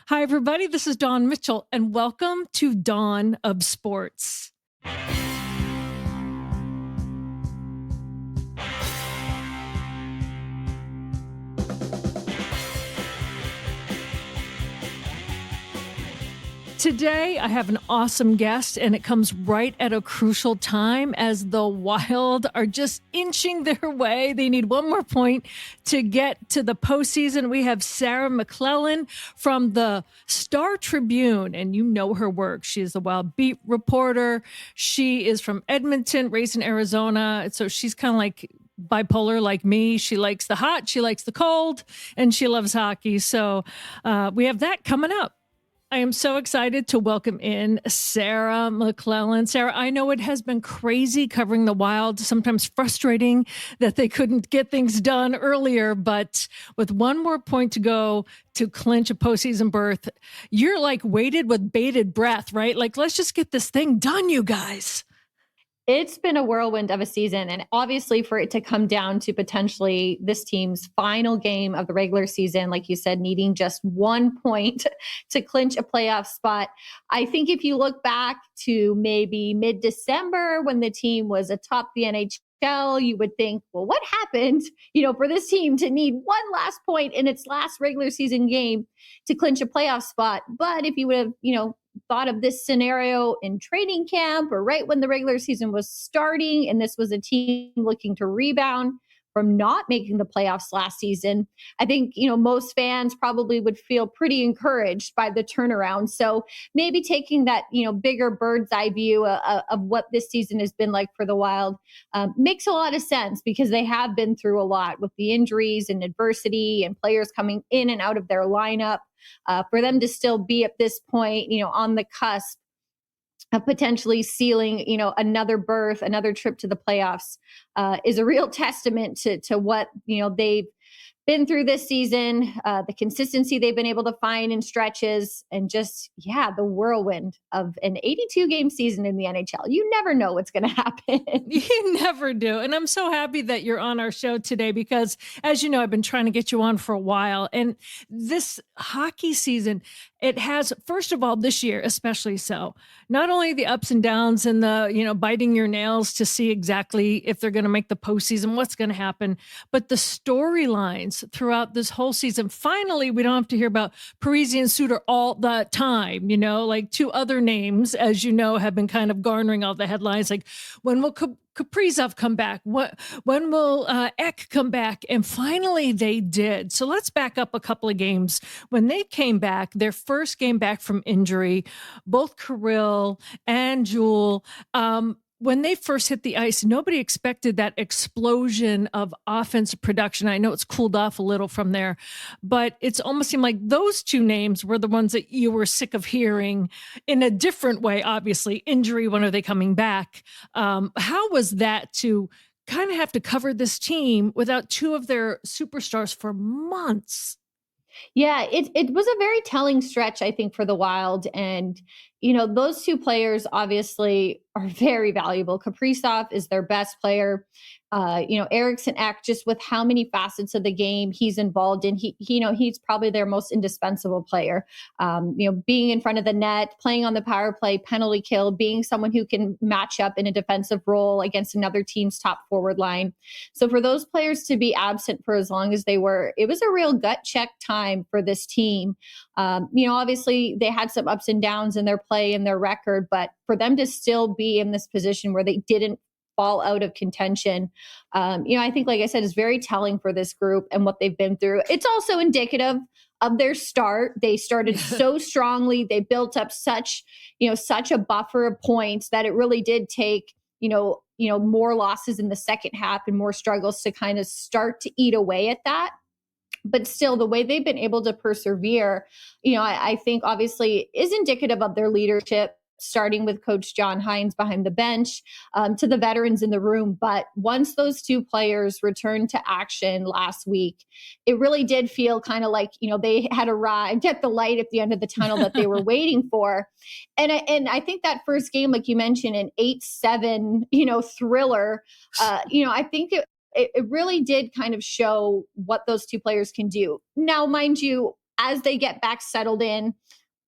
Hi, everybody. This is Dawn Mitchell, and welcome to Dawn of Sports. Today, I have an awesome guest, and it comes right at a crucial time as the Wild are just inching their way. They need one more point to get to the postseason. We have Sarah McLellen from the Star Tribune, and you know her work. She is the Wild beat reporter. She is from Edmonton, raised in Arizona. So she's kind of like bipolar like me. She likes the hot, she likes the cold, and she loves hockey. So we have that coming up. I am so excited to welcome in Sarah McLellen. Sarah, I know it has been crazy covering the Wild, sometimes frustrating that they couldn't get things done earlier, but with one more point to go to clinch a postseason berth, you're like waited with bated breath, right? Like, let's just get this thing done, you guys. It's been a whirlwind of a season, and obviously for it to come down to potentially this team's final game of the regular season, like you said, needing just 1 point to clinch a playoff spot. I think if you look back to maybe mid-December when the team was atop the NHL, you would think, well, what happened, for this team to need one last point in its last regular season game to clinch a playoff spot? But if you would have, thought of this scenario in training camp or right when the regular season was starting, and this was a team looking to rebound from not making the playoffs last season, I think, most fans probably would feel pretty encouraged by the turnaround. So maybe taking that, bigger bird's eye view of what this season has been like for the Wild makes a lot of sense, because they have been through a lot with the injuries and adversity and players coming in and out of their lineup. For them to still be at this point, on the cusp of potentially sealing, another berth, another trip to the playoffs, is a real testament to what, they've been through this season, the consistency they've been able to find in stretches, and just, the whirlwind of an 82-game season in the NHL. You never know what's going to happen. You never do. And I'm so happy that you're on our show today because, as you know, I've been trying to get you on for a while. And this hockey season, it has, first of all, this year, especially so, not only the ups and downs and the, biting your nails to see exactly if they're going to make the postseason, what's going to happen, but the storylines throughout this whole season. Finally, we don't have to hear about Parisi and Suter all the time, like two other names, as you know, have been kind of garnering all the headlines. Like, when will Kaprizov come back? When will Ek come back? And finally they did. So let's back up a couple of games. When they came back, their first game back from injury, both Kirill and Jewel, when they first hit the ice, nobody expected that explosion of offensive production. I know it's cooled off a little from there, but it's almost seemed like those two names were the ones that you were sick of hearing in a different way. Obviously, injury, when are they coming back? How was that to kind of have to cover this team without two of their superstars for months? Yeah, it was a very telling stretch, I think, for the Wild. And, those two players obviously are very valuable. Kaprizov is their best player. Eriksson Ek, just with how many facets of the game he's involved in, he's probably their most indispensable player. Being in front of the net, playing on the power play, penalty kill, being someone who can match up in a defensive role against another team's top forward line. So for those players to be absent for as long as they were, it was a real gut check time for this team. Obviously they had some ups and downs in their play and their record, but for them to still be in this position where they didn't fall out of contention, I think, like I said, is very telling for this group and what they've been through. It's also indicative of their start. They started so strongly. They built up such a buffer of points that it really did take, more losses in the second half and more struggles to kind of start to eat away at that. But still, the way they've been able to persevere, I think obviously is indicative of their leadership, starting with Coach John Hines behind the bench, to the veterans in the room. But once those two players returned to action last week, it really did feel kind of like, they had arrived at the light at the end of the tunnel that they were waiting for. And I think that first game, like you mentioned, an 8-7, thriller, I think it really did kind of show what those two players can do. Now, mind you, as they get back settled in.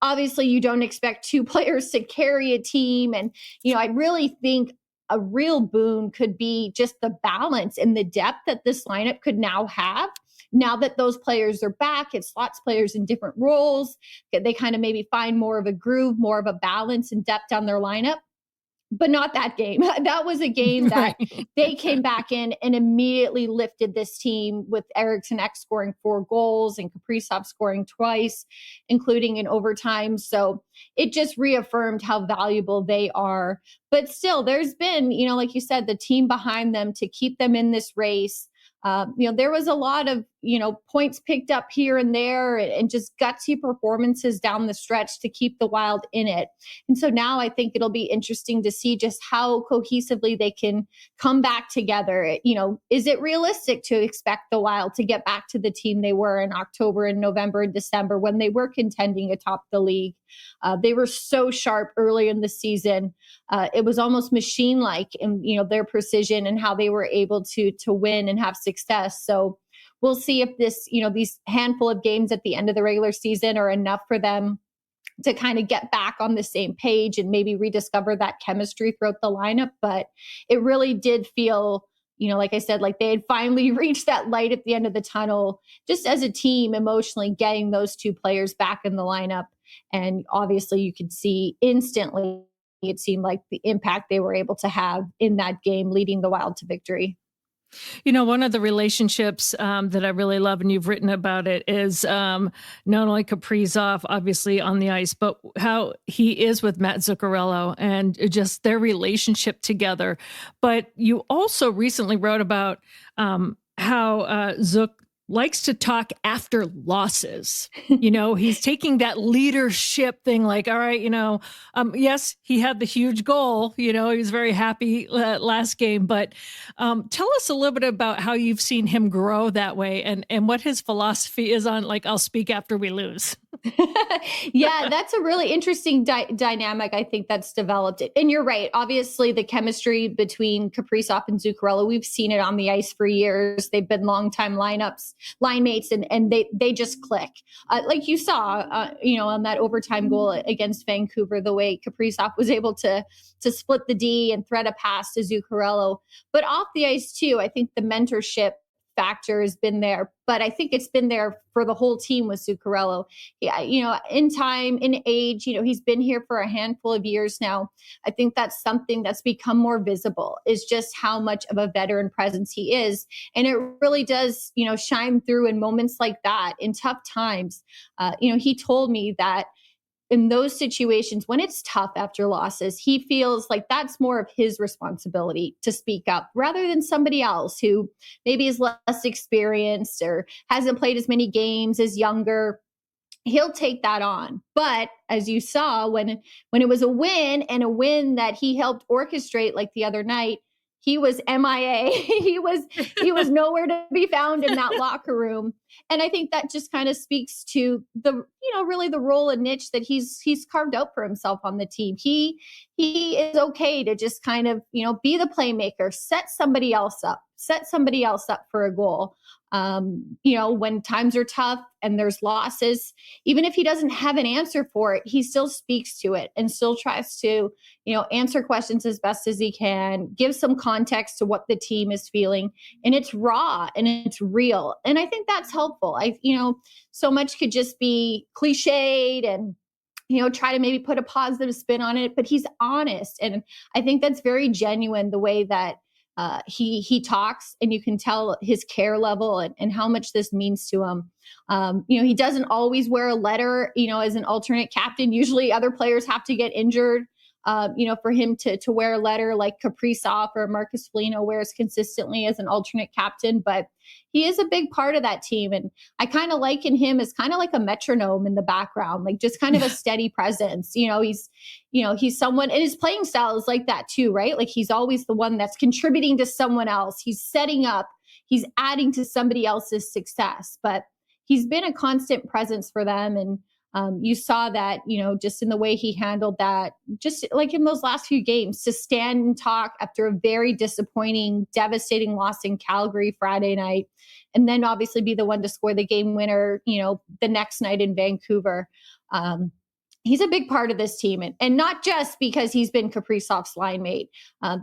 Obviously, you don't expect two players to carry a team. And, I really think a real boon could be just the balance and the depth that this lineup could now have. Now that those players are back, it slots players in different roles. They kind of maybe find more of a groove, more of a balance and depth on their lineup. But not that game. That was a game that Right. they came back in and immediately lifted this team with Eriksson Ek scoring 4 goals and Kaprizov scoring twice, including in overtime. So it just reaffirmed how valuable they are. But still, there's been, like you said, the team behind them to keep them in this race. There was a lot of, points picked up here and there and just gutsy performances down the stretch to keep the Wild in it. And so now I think it'll be interesting to see just how cohesively they can come back together. Is it realistic to expect the Wild to get back to the team they were in October and November and December when they were contending atop the league? They were so sharp early in the season. It was almost machine-like in, their precision and how they were able to win and have success. So we'll see if these handful of games at the end of the regular season are enough for them to kind of get back on the same page and maybe rediscover that chemistry throughout the lineup. But it really did feel, like I said, like they had finally reached that light at the end of the tunnel, just as a team emotionally getting those two players back in the lineup. And obviously you could see instantly, it seemed like the impact they were able to have in that game, leading the Wild to victory. One of the relationships that I really love, and you've written about it, is not only Kaprizov, obviously on the ice, but how he is with Matt Zuccarello and just their relationship together. But you also recently wrote about how Zuck likes to talk after losses. He's taking that leadership thing, like, all right, yes, he had the huge goal, he was very happy last game, but tell us a little bit about how you've seen him grow that way and what his philosophy is on, like, I'll speak after we lose. Yeah, that's a really interesting dynamic, I think, that's developed. And you're right. Obviously, the chemistry between Kaprizov and Zuccarello, we've seen it on the ice for years. They've been longtime line mates, and they just click. Like you saw, on that overtime goal against Vancouver, the way Kaprizov was able to split the D and thread a pass to Zuccarello. But off the ice, too, I think the mentorship factor has been there, but I think it's been there for the whole team with Zuccarello. Yeah, in time, in age, he's been here for a handful of years now. I think that's something that's become more visible, is just how much of a veteran presence he is. And it really does, shine through in moments like that, in tough times. He told me that in those situations, when it's tough after losses, he feels like that's more of his responsibility to speak up rather than somebody else who maybe is less experienced or hasn't played as many games, is younger. He'll take that on. But as you saw, when it was a win, and a win that he helped orchestrate, like the other night, he was MIA. he was nowhere to be found in that locker room. And I think that just kind of speaks to the, really the role and niche that he's carved out for himself on the team. He is okay to just kind of, be the playmaker, set somebody else up for a goal. When times are tough and there's losses, even if he doesn't have an answer for it, he still speaks to it and still tries to, answer questions as best as he can, give some context to what the team is feeling. And it's raw and it's real. And I think that's helpful. So much could just be cliched and, try to maybe put a positive spin on it, but he's honest. And I think that's very genuine, the way that he talks, and you can tell his care level and how much this means to him. He doesn't always wear a letter, as an alternate captain. Usually other players have to get injured, for him to wear a letter, like Kaprizov or Marcus Foligno wears consistently as an alternate captain. But he is a big part of that team. And I kind of liken him as kind of like a metronome in the background, like just kind of a steady presence. He's someone, and his playing style is like that too, right? Like he's always the one that's contributing to someone else. He's setting up, he's adding to somebody else's success, but he's been a constant presence for them. And you saw that, just in the way he handled that, just like in those last few games, to stand and talk after a very disappointing, devastating loss in Calgary Friday night, and then obviously be the one to score the game winner, the next night in Vancouver. He's a big part of this team, and not just because he's been Kaprizov's line mate.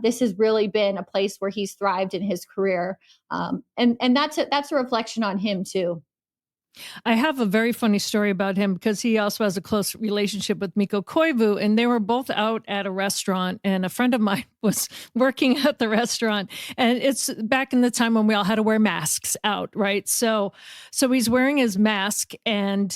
This has really been a place where he's thrived in his career, and that's a reflection on him too. I have a very funny story about him because he also has a close relationship with Mikko Koivu, and they were both out at a restaurant, and a friend of mine was working at the restaurant, and it's back in the time when we all had to wear masks out, right? So he's wearing his mask, and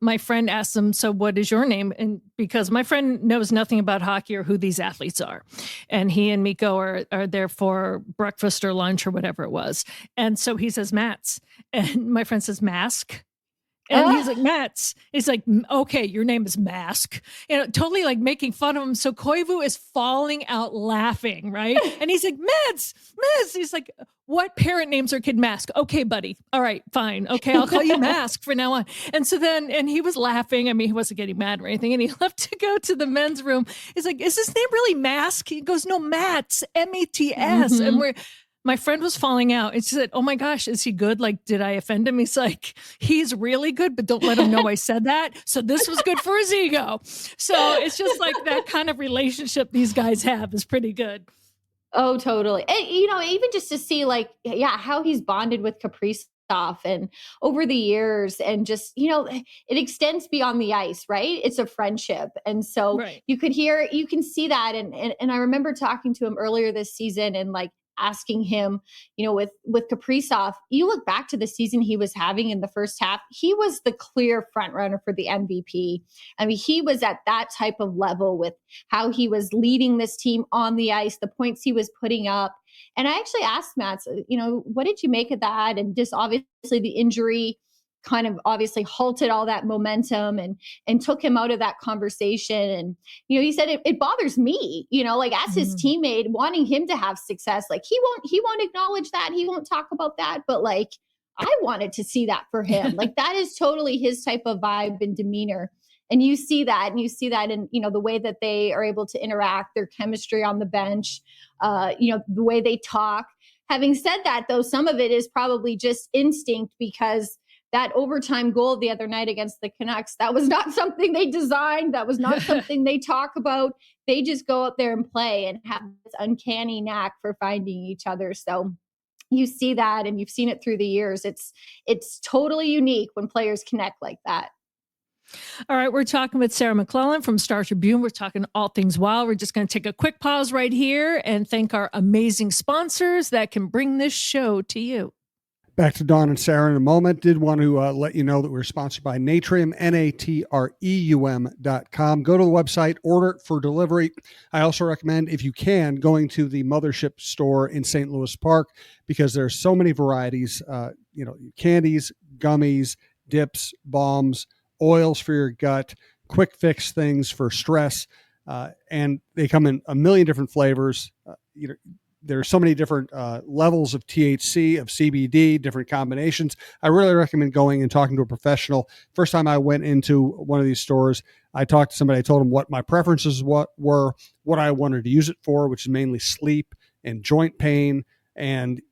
my friend asked him, "So what is your name?" And because my friend knows nothing about hockey or who these athletes are, and he and Mikko are there for breakfast or lunch or whatever it was, and so he says Mats, and my friend says mask. And he's like, Mats. He's like, okay, your name is Mask. Totally like making fun of him. So Koivu is falling out laughing, right? And he's like, Mats. He's like, what parent names their kid Mask? Okay, buddy. All right, fine. Okay, I'll call you Mask from now on. And so then, and he was laughing. I mean, he wasn't getting mad or anything. And he left to go to the men's room. He's like, is his name really Mask? He goes, no, Mats, Mats. Mm-hmm. And my friend was falling out. And she said, oh my gosh, is he good? Like, did I offend him? He's like, he's really good, but don't let him know I said that. So this was good for his ego. So it's just like that kind of relationship these guys have is pretty good. Oh, totally. And, even just to see how he's bonded with Kaprizov and over the years, and just, it extends beyond the ice, right? It's a friendship. And so right. you can see that. And I remember talking to him earlier this season and asking him, with Kaprizov, you look back to the season he was having in the first half, he was the clear front runner for the MVP. I mean, he was at that type of level with how he was leading this team on the ice, the points he was putting up. And I actually asked Matt, what did you make of that? And just obviously the injury kind of obviously halted all that momentum and took him out of that conversation. And, he said, it bothers me, as his teammate, wanting him to have success. He won't acknowledge that. He won't talk about that. But I wanted to see that for him. That is totally his type of vibe and demeanor. And you see that in, the way that they are able to interact, their chemistry on the bench, the way they talk. Having said that, though, some of it is probably just instinct, because that overtime goal the other night against the Canucks, that was not something they designed. That was not something they talk about. They just go out there and play and have this uncanny knack for finding each other. So you see that, and you've seen it through the years. It's totally unique when players connect like that. All right, we're talking with Sarah McLellen from Star Tribune. We're talking all things wild. We're just going to take a quick pause right here and thank our amazing sponsors that can bring this show to you. Back to Dawn and Sarah in a moment. Did want to let you know that we're sponsored by Natrium, Natreum.com. Go to the website, order it for delivery. I also recommend, if you can, going to the Mothership store in St. Louis Park, because there's so many varieties, candies, gummies, dips, balms, oils for your gut, quick fix things for stress, and they come in a million different flavors. There's so many different levels of THC, of CBD, different combinations. I really recommend going and talking to a professional. First time I went into one of these stores, I talked to somebody. I told them what my preferences were, what I wanted to use it for, which is mainly sleep and joint pain. And,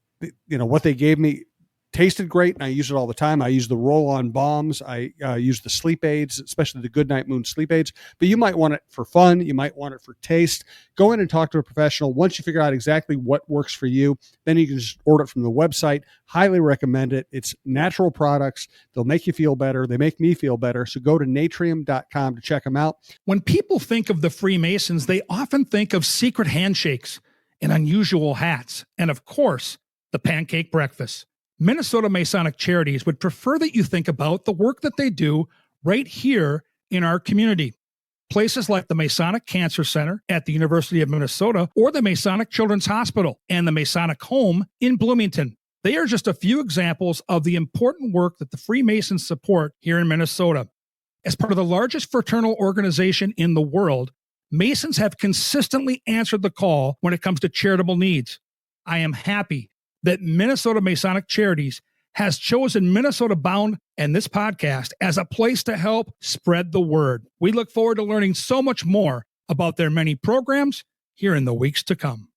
what they gave me tasted great, and I use it all the time. I use the roll-on bombs. I use the sleep aids, especially the Goodnight Moon sleep aids. But you might want it for fun. You might want it for taste. Go in and talk to a professional. Once you figure out exactly what works for you, then you can just order it from the website. Highly recommend it. It's natural products. They'll make you feel better. They make me feel better. So go to Natrium.com to check them out. When people think of the Freemasons, they often think of secret handshakes and unusual hats, and of course, the pancake breakfast. Minnesota Masonic Charities would prefer that you think about the work that they do right here in our community. Places like the Masonic Cancer Center at the University of Minnesota, or the Masonic Children's Hospital and the Masonic Home in Bloomington. They are just a few examples of the important work that the Freemasons support here in Minnesota. As part of the largest fraternal organization in the world, Masons have consistently answered the call when it comes to charitable needs. I am happy that Minnesota Masonic Charities has chosen Minnesota Bound and this podcast as a place to help spread the word. We look forward to learning so much more about their many programs here in the weeks to come.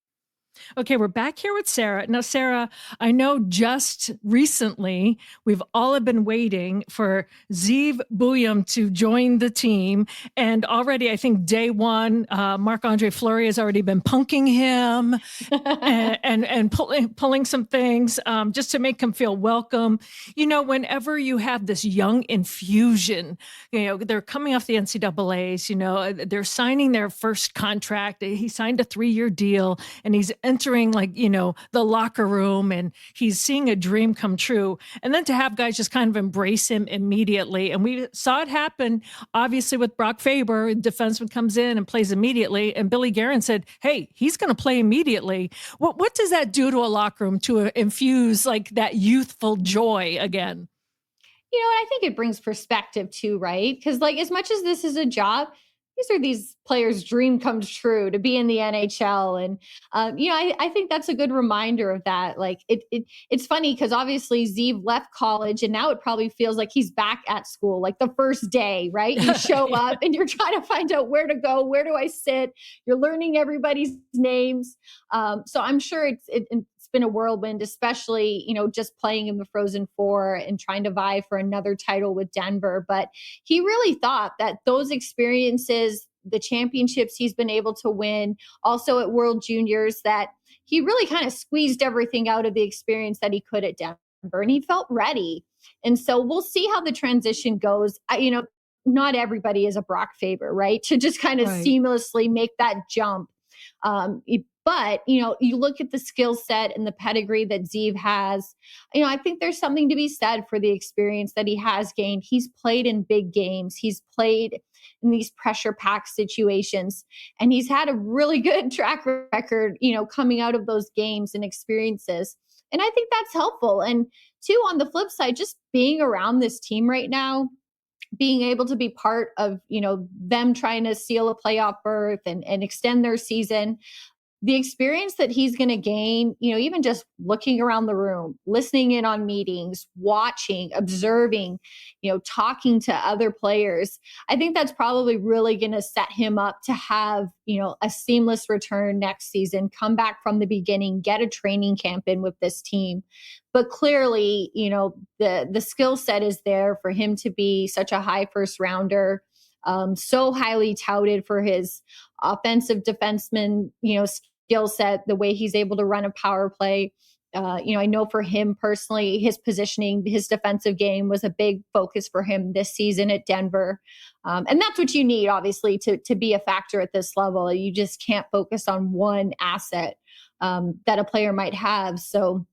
Okay, we're back here with Sarah. Now, Sarah, I know just recently we've all been waiting for Zeev Bouillon to join the team. And already, I think day one, Marc-Andre Fleury has already been punking him and pulling some things just to make him feel welcome. You know, whenever you have this young infusion, you know, they're coming off the NCAAs, you know, they're signing their first contract. He signed a 3-year deal and he's entering like, you know, the locker room and he's seeing a dream come true. And then to have guys just kind of embrace him immediately. And we saw it happen, obviously, with Brock Faber. Defenseman comes in and plays immediately. And Billy Guerin said, hey, he's going to play immediately. What does that do to a locker room to infuse like that youthful joy again? You know, and I think it brings perspective too, right? Because like as much as this is a job, these are these players' dream comes true to be in the NHL, and you know, I think that's a good reminder of that. Like it's funny because obviously Zeev left college, and now it probably feels like he's back at school, like the first day, right? You show up and you're trying to find out where to go, where do I sit? You're learning everybody's names, so I'm sure it's been a whirlwind, especially, you know, just playing in the Frozen Four and trying to vie for another title with Denver. But he really thought that those experiences, the championships he's been able to win, also at World Juniors, that he really kind of squeezed everything out of the experience that he could at Denver, and he felt ready. And so we'll see how the transition goes. You know, not everybody is a Brock Faber, right? To just kind of seamlessly make that jump. But, you know, you look at the skill set and the pedigree that Zeev has, you know, I think there's something to be said for the experience that he has gained. He's played in big games. He's played in these pressure packed situations, and he's had a really good track record, you know, coming out of those games and experiences. And I think that's helpful. And two, on the flip side, just being around this team right now, being able to be part of, you know, them trying to seal a playoff berth and extend their season, the experience that he's going to gain, you know, even just looking around the room, listening in on meetings, watching, observing, you know, talking to other players, I think that's probably really going to set him up to have, you know, a seamless return next season, come back from the beginning, get a training camp in with this team. But clearly, you know, the skill set is there for him to be such a high first rounder, so highly touted for his offensive defenseman, you know, skill set, the way he's able to run a power play. You know, I know for him personally, his positioning, his defensive game was a big focus for him this season at Denver. And that's what you need, obviously, to be a factor at this level. You just can't focus on one asset that a player might have. So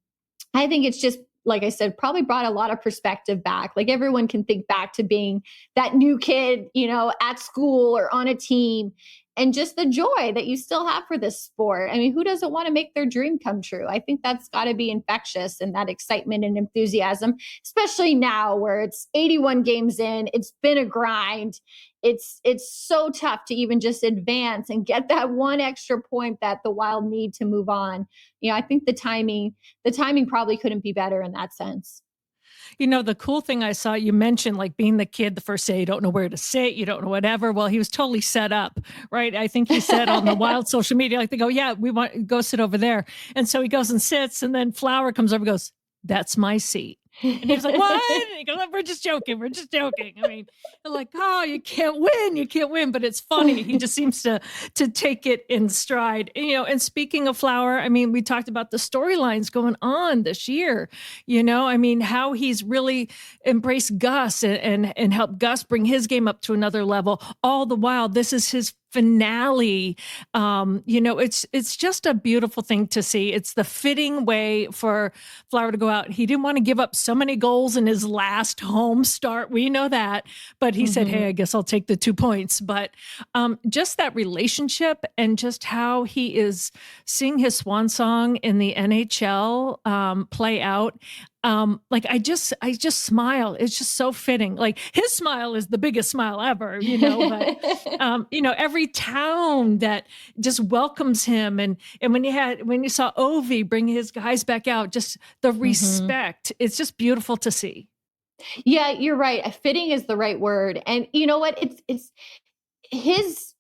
I think it's just, like I said, probably brought a lot of perspective back. Like everyone can think back to being that new kid, you know, at school or on a team, and just the joy that you still have for this sport. I mean, who doesn't want to make their dream come true? I think that's got to be infectious, and that excitement and enthusiasm, especially now where it's 81 games in, it's been a grind. It's so tough to even just advance and get that one extra point that the Wild need to move on. You know, I think the timing probably couldn't be better in that sense. You know, the cool thing I saw, you mentioned like being the kid the first day, you don't know where to sit, you don't know whatever. Well, he was totally set up, right? I think he said on the Wild social media, like they go, yeah, we want to go sit over there. And so he goes and sits, and then Flower comes over and goes, that's my seat. And he was like, what? And he goes, we're just joking. We're just joking. I mean, they're like, oh, you can't win. You can't win. But it's funny. He just seems to take it in stride. And, you know, and speaking of Flower, I mean, we talked about the storylines going on this year. You know, I mean, how he's really embraced Gus and helped Gus bring his game up to another level. All the while, this is his finale. You know, it's just a beautiful thing to see. It's the fitting way for Flower to go out. He didn't want to give up so many goals in his last home start. We know that, but he said, hey, I guess I'll take the 2 points. But just that relationship and just how he is seeing his swan song in the NHL play out. Like I just smile. It's just so fitting. Like his smile is the biggest smile ever, you know, but, you know, every town that just welcomes him. And when you saw Ovi bring his guys back out, just the respect, it's just beautiful to see. Yeah, you're right. Fitting is the right word. And you know what? his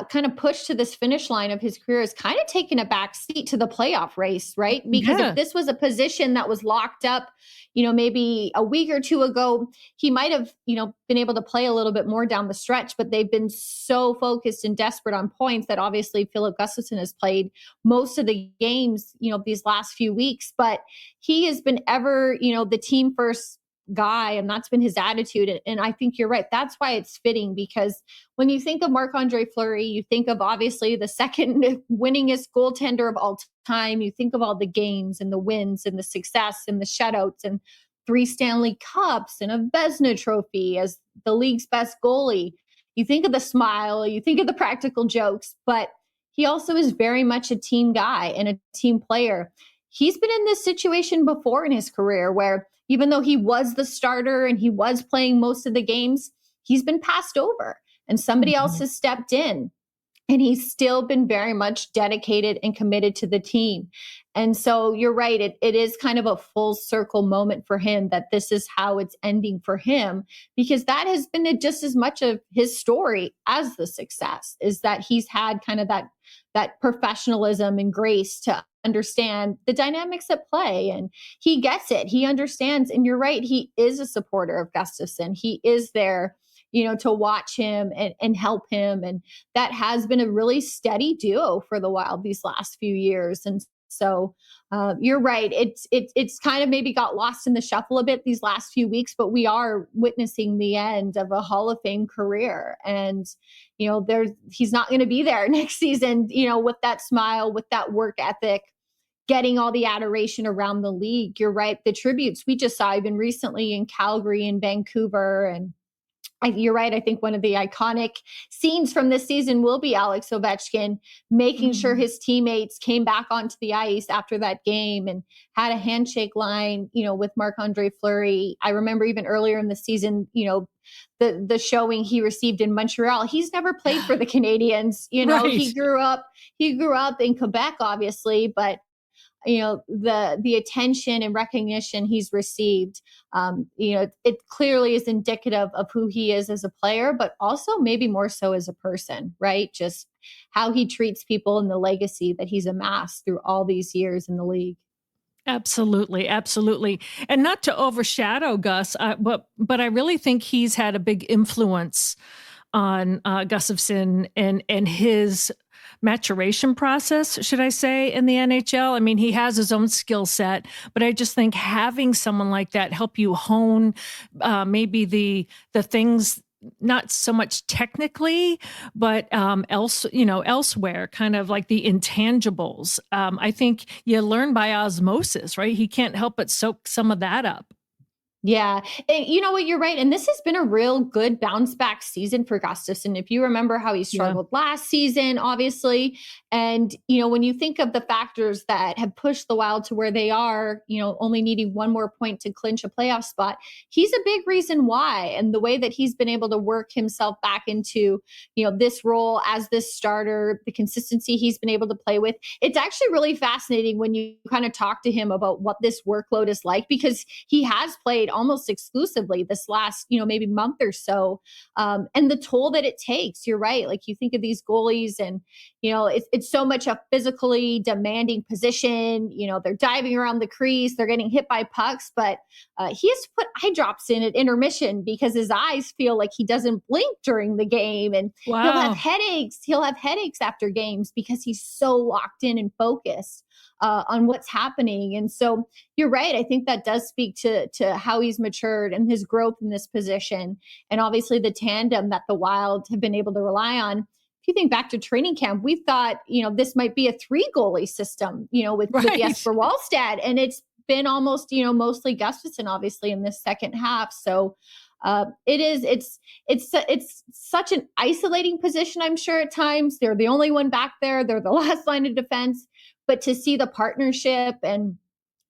kind of push to this finish line of his career has kind of taken a back seat to the playoff race, right? Because Yeah. if this was a position that was locked up, maybe a week or two ago, he might have, been able to play a little bit more down the stretch, but they've been so focused and desperate on points that obviously Philip Gustafson has played most of the games, these last few weeks, but he has been ever, the team first guy, and that's been his attitude. And I think you're right. That's why it's fitting, because when you think of Marc-Andre Fleury, you think of obviously the second winningest goaltender of all time. You think of all the games and the wins and the success and the shutouts and 3 Stanley Cups and a Vezina trophy as the league's best goalie. You think of the smile, you think of the practical jokes, but he also is very much a team guy and a team player. He's been in this situation before in his career where even though he was the starter and he was playing most of the games, he's been passed over and somebody else has stepped in. And he's still been very much dedicated and committed to the team. And so you're right. It is kind of a full circle moment for him that this is how it's ending for him, because that has been just as much of his story as the success, is that he's had kind of that professionalism and grace to understand the dynamics at play. And he gets it. He understands. And you're right. He is a supporter of Gustafson. He is there, to watch him and help him. And that has been a really steady duo for the Wild these last few years. And so you're right. It's kind of maybe got lost in the shuffle a bit these last few weeks, but we are witnessing the end of a Hall of Fame career. And, he's not going to be there next season, with that smile, with that work ethic, getting all the adoration around the league. You're right. The tributes we just saw even recently in Calgary and Vancouver, and you're right. I think one of the iconic scenes from this season will be Alex Ovechkin making sure his teammates came back onto the ice after that game and had a handshake line, with Marc-Andre Fleury. I remember even earlier in the season, the showing he received in Montreal. He's never played for the Canadians. Right. He grew up in Quebec, obviously, but the attention and recognition he's received, it clearly is indicative of who he is as a player, but also maybe more so as a person, right? Just how he treats people and the legacy that he's amassed through all these years in the league. Absolutely, absolutely. And not to overshadow Gus, but I really think he's had a big influence on Gustafson and his maturation process, should I say, in the NHL. I mean, he has his own skill set, but I just think having someone like that help you hone maybe the things, not so much technically, but elsewhere, kind of like the intangibles. I think you learn by osmosis, right? He can't help but soak some of that up. Yeah. And you know what? You're right. And this has been a real good bounce back season for Gustafson. If you remember how he struggled last season, obviously. And, when you think of the factors that have pushed the Wild to where they are, only needing one more point to clinch a playoff spot, he's a big reason why. And the way that he's been able to work himself back into, this role as this starter, the consistency he's been able to play with. It's actually really fascinating when you kind of talk to him about what this workload is like, because he has played almost exclusively this last, maybe month or so. And the toll that it takes, you're right. Like you think of these goalies and, it's so much a physically demanding position. They're diving around the crease, they're getting hit by pucks, but he has to put eye drops in at intermission because his eyes feel like he doesn't blink during the game. And Wow. he'll have headaches. He'll have headaches after games because he's so locked in and focused on what's happening. And so you're right. I think that does speak to how he's matured and his growth in this position. And obviously the tandem that the Wild have been able to rely on. If you think back to training camp, we thought, this might be a 3 goalie system, with Jesper Wallstedt. And it's been almost, mostly Gustafson, obviously, in this second half. So it's such an isolating position, I'm sure, at times. They're the only one back there. They're the last line of defense. But to see the partnership and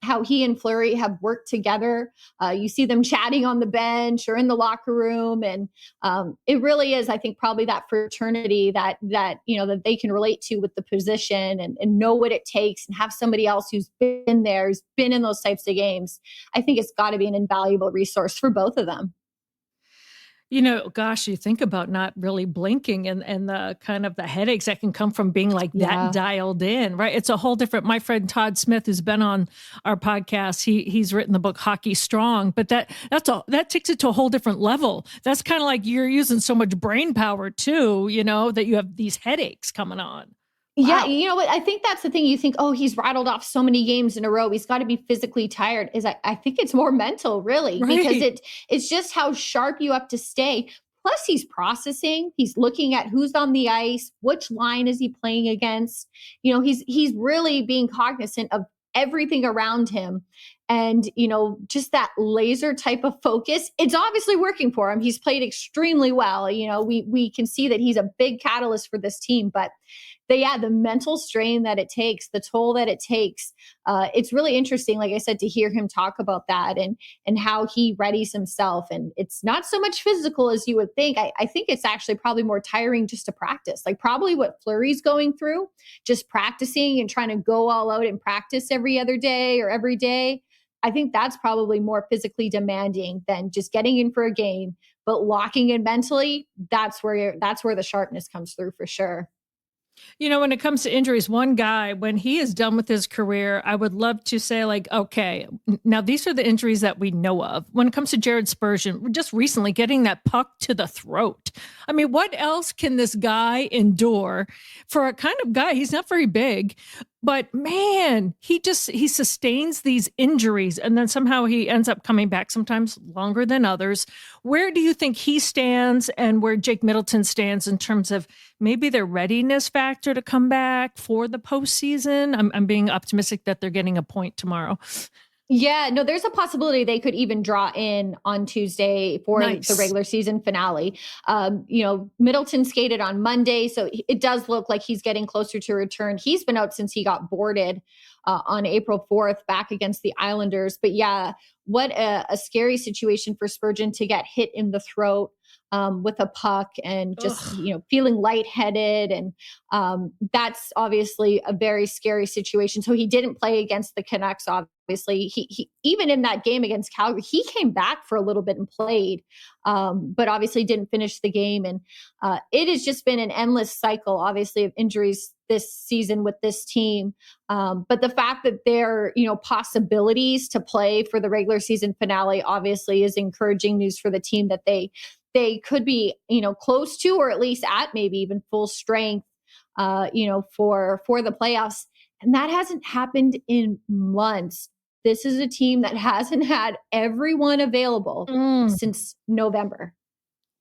how he and Fleury have worked together, you see them chatting on the bench or in the locker room, and it really is, I think, probably that fraternity that that they can relate to with the position and know what it takes, and have somebody else who's been there, who's been in those types of games. I think it's got to be an invaluable resource for both of them. Gosh, you think about not really blinking and the kind of the headaches that can come from being like that Yeah. dialed in, right? It's a whole different. My friend Todd Smith, who's been on our podcast, he's written the book Hockey Strong, but that takes it to a whole different level. That's kind of like you're using so much brain power too, that you have these headaches coming on. Yeah, Wow. you know what? I think that's the thing. You think, oh, he's rattled off so many games in a row. He's got to be physically tired. I think it's more mental, really, because Right. it's just how sharp you have to stay. Plus, he's processing. He's looking at who's on the ice, which line is he playing against. He's really being cognizant of everything around him. And, just that laser type of focus, it's obviously working for him. He's played extremely well. We can see that he's a big catalyst for this team, but the mental strain that it takes, the toll that it takes, it's really interesting, like I said, to hear him talk about that and how he readies himself. And it's not so much physical as you would think. I think it's actually probably more tiring just to practice, like probably what Fleury's going through, just practicing and trying to go all out and practice every other day or every day. I think that's probably more physically demanding than just getting in for a game, but locking in mentally, that's where the sharpness comes through for sure. When it comes to injuries, one guy, when he is done with his career, I would love to say, like, okay, now these are the injuries that we know of. When it comes to Jared Spurgeon, just recently getting that puck to the throat. I mean, what else can this guy endure for a kind of guy? He's not very big, but man, he sustains these injuries and then somehow he ends up coming back, sometimes longer than others. Where do you think he stands and where Jake Middleton stands in terms of maybe their readiness factor to come back for the postseason? I'm being optimistic that they're getting a point tomorrow. Yeah, no, there's a possibility they could even draw in on Tuesday for Nice. the regular season finale. Middleton skated on Monday, so it does look like he's getting closer to return. He's been out since he got boarded on April 4th back against the Islanders. But yeah, what a scary situation for Spurgeon to get hit in the throat with a puck and just, feeling lightheaded. And that's obviously a very scary situation. So he didn't play against the Canucks, obviously. He even in that game against Calgary, he came back for a little bit and played, but obviously didn't finish the game. And it has just been an endless cycle, obviously, of injuries this season with this team. But the fact that there, possibilities to play for the regular season finale obviously is encouraging news for the team that they could be, close to, or at least at maybe even full strength, for the playoffs. And that hasn't happened in months. This is a team that hasn't had everyone available since November.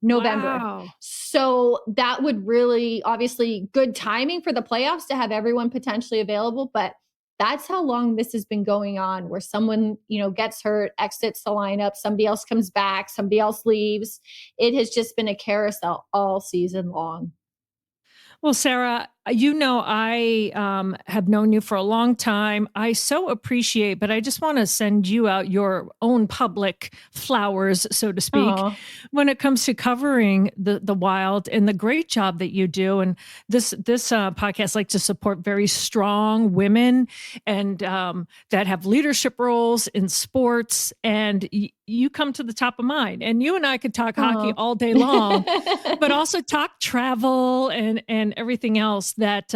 Wow. So that would really, obviously, good timing for the playoffs to have everyone potentially available. But that's how long this has been going on, where someone, gets hurt, exits the lineup, somebody else comes back, somebody else leaves. It has just been a carousel all season long. Well, Sarah, I have known you for a long time. I so appreciate, but I just want to send you out your own public flowers, so to speak, when it comes to covering the Wild and the great job that you do. And this podcast likes to support very strong women and that have leadership roles in sports. And you come to the top of mind. And you and I could talk hockey all day long, but also talk travel and everything else. That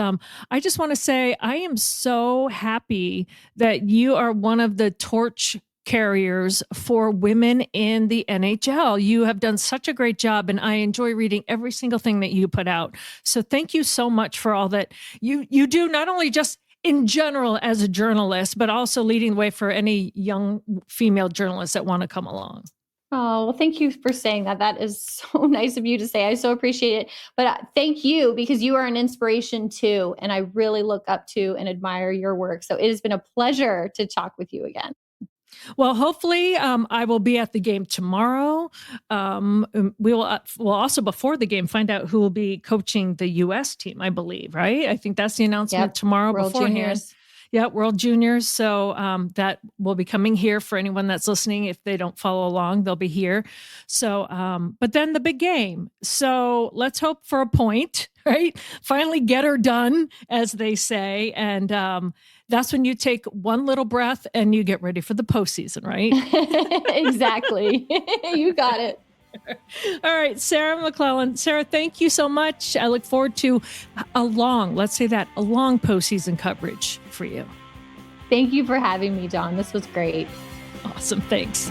I just want to say, I am so happy that you are one of the torch carriers for women in the NHL. You have done such a great job, and I enjoy reading every single thing that you put out. So thank you so much for all that you do, not only just in general as a journalist, but also leading the way for any young female journalists that want to come along. Oh, well, thank you for saying that. That is so nice of you to say. I so appreciate it. But thank you, because you are an inspiration too. And I really look up to and admire your work. So it has been a pleasure to talk with you again. Well, hopefully I will be at the game tomorrow. We'll also, before the game, find out who will be coaching the U.S. team, I believe, right? I think that's the announcement tomorrow World beforehand. Juniors. Yeah, World Juniors. So that will be coming here for anyone that's listening. If they don't follow along, they'll be here. So, but then the big game. So let's hope for a point, right? Finally get her done, as they say. And that's when you take one little breath and you get ready for the postseason, right? Exactly. You got it. All right, Sarah McLellen. Sarah, thank you so much. I look forward to a long postseason coverage for you. Thank you for having me, John. This was great. Awesome. Thanks.